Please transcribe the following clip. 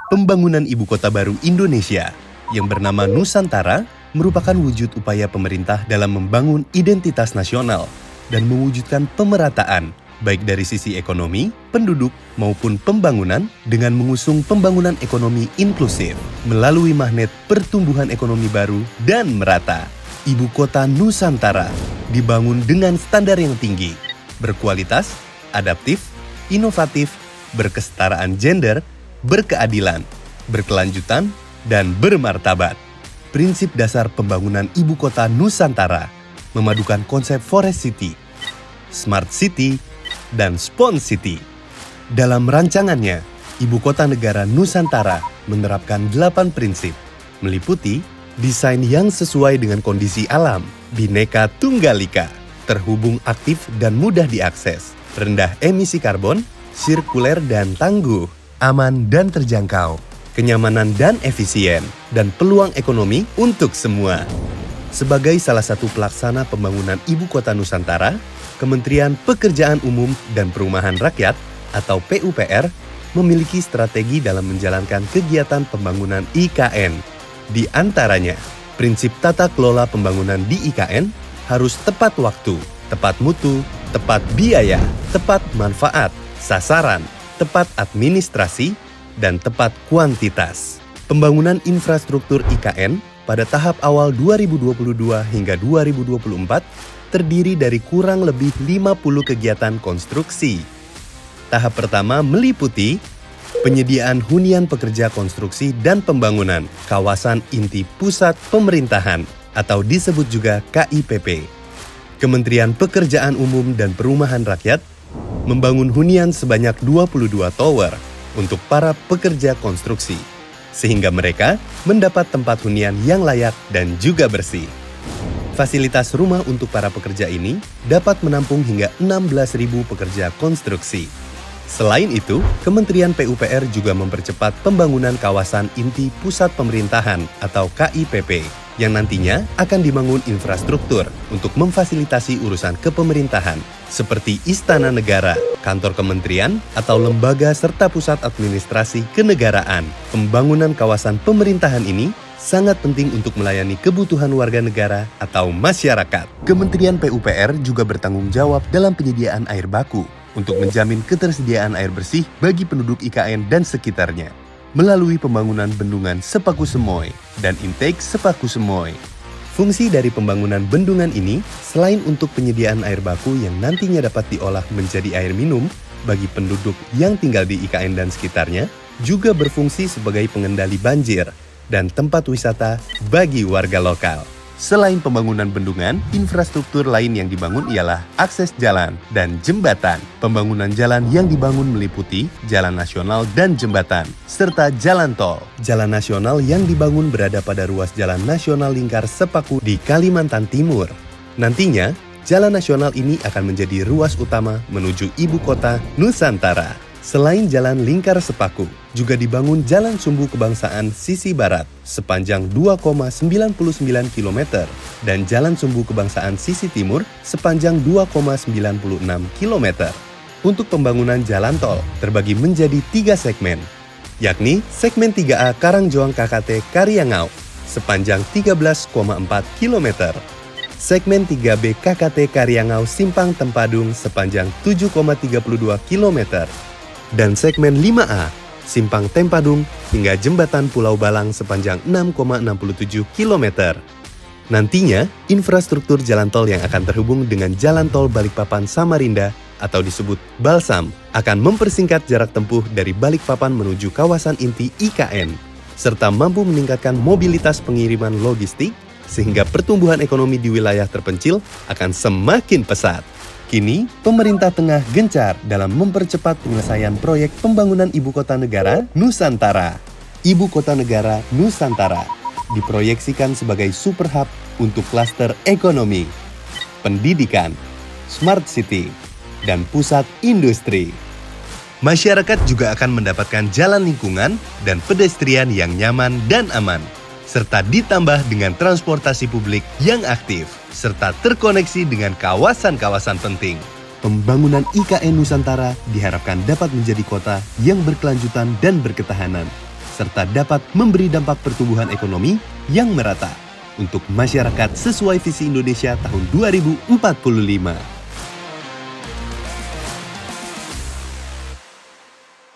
Pembangunan ibu kota baru Indonesia yang bernama Nusantara merupakan wujud upaya pemerintah dalam membangun identitas nasional dan mewujudkan pemerataan baik dari sisi ekonomi, penduduk, maupun pembangunan dengan mengusung pembangunan ekonomi inklusif melalui magnet pertumbuhan ekonomi baru dan merata. Ibu kota Nusantara dibangun dengan standar yang tinggi, berkualitas, adaptif, inovatif, berkesetaraan gender, berkeadilan, berkelanjutan, dan bermartabat. Prinsip dasar pembangunan ibu kota Nusantara memadukan konsep Forest City, Smart City, dan Spon City. Dalam rancangannya, Ibu Kota Negara Nusantara menerapkan 8 prinsip, meliputi desain yang sesuai dengan kondisi alam, Bhinneka Tunggal Ika, terhubung aktif dan mudah diakses, rendah emisi karbon, sirkuler dan tangguh, aman dan terjangkau, kenyamanan dan efisien, dan peluang ekonomi untuk semua. Sebagai salah satu pelaksana pembangunan Ibu Kota Nusantara, Kementerian Pekerjaan Umum dan Perumahan Rakyat atau PUPR memiliki strategi dalam menjalankan kegiatan pembangunan IKN. Di antaranya, prinsip tata kelola pembangunan di IKN harus tepat waktu, tepat mutu, tepat biaya, tepat manfaat, sasaran, tepat administrasi, dan tepat kuantitas. Pembangunan infrastruktur IKN pada tahap awal 2022 hingga 2024 terdiri dari kurang lebih 50 kegiatan konstruksi. Tahap pertama meliputi penyediaan hunian pekerja konstruksi dan pembangunan kawasan inti pusat pemerintahan atau disebut juga KIPP. Kementerian Pekerjaan Umum dan Perumahan Rakyat membangun hunian sebanyak 22 tower untuk para pekerja konstruksi, sehingga mereka mendapat tempat hunian yang layak dan juga bersih. Fasilitas rumah untuk para pekerja ini dapat menampung hingga 16.000 pekerja konstruksi. Selain itu, Kementerian PUPR juga mempercepat pembangunan kawasan inti pusat pemerintahan atau KIPP yang nantinya akan dibangun infrastruktur untuk memfasilitasi urusan kepemerintahan seperti Istana Negara, kantor kementerian, atau lembaga serta pusat administrasi kenegaraan. Pembangunan kawasan pemerintahan ini sangat penting untuk melayani kebutuhan warga negara atau masyarakat. Kementerian PUPR juga bertanggung jawab dalam penyediaan air baku untuk menjamin ketersediaan air bersih bagi penduduk IKN dan sekitarnya melalui pembangunan bendungan Sepaku Semoy dan intake Sepaku Semoy. Fungsi dari pembangunan bendungan ini selain untuk penyediaan air baku yang nantinya dapat diolah menjadi air minum bagi penduduk yang tinggal di IKN dan sekitarnya, juga berfungsi sebagai pengendali banjir dan tempat wisata bagi warga lokal. Selain pembangunan bendungan, infrastruktur lain yang dibangun ialah akses jalan dan jembatan. Pembangunan jalan yang dibangun meliputi jalan nasional dan jembatan, serta jalan tol. Jalan nasional yang dibangun berada pada ruas Jalan Nasional Lingkar Sepaku di Kalimantan Timur. Nantinya, jalan nasional ini akan menjadi ruas utama menuju ibu kota Nusantara. Selain Jalan Lingkar Sepaku, juga dibangun Jalan Sumbu Kebangsaan sisi barat sepanjang 2,99 km dan Jalan Sumbu Kebangsaan sisi timur sepanjang 2,96 km. Untuk pembangunan jalan tol terbagi menjadi 3 segmen, yakni segmen 3A Karangjoang KKT Karyangau sepanjang 13,4 km, segmen 3B KKT Karyangau Simpang Tempadung sepanjang 7,32 km, dan segmen 5A, Simpang Tempadung hingga Jembatan Pulau Balang sepanjang 6,67 km. Nantinya, infrastruktur jalan tol yang akan terhubung dengan Jalan Tol Balikpapan Samarinda atau disebut Balsam akan mempersingkat jarak tempuh dari Balikpapan menuju kawasan inti IKN, serta mampu meningkatkan mobilitas pengiriman logistik sehingga pertumbuhan ekonomi di wilayah terpencil akan semakin pesat. Kini, pemerintah tengah gencar dalam mempercepat penyelesaian proyek pembangunan Ibu Kota Negara Nusantara. Ibu Kota Negara Nusantara diproyeksikan sebagai super hub untuk klaster ekonomi, pendidikan, smart city, dan pusat industri. Masyarakat juga akan mendapatkan jalan lingkungan dan pedestrian yang nyaman dan aman, serta ditambah dengan transportasi publik yang aktif, serta terkoneksi dengan kawasan-kawasan penting. Pembangunan IKN Nusantara diharapkan dapat menjadi kota yang berkelanjutan dan berketahanan, serta dapat memberi dampak pertumbuhan ekonomi yang merata untuk masyarakat sesuai visi Indonesia tahun 2045.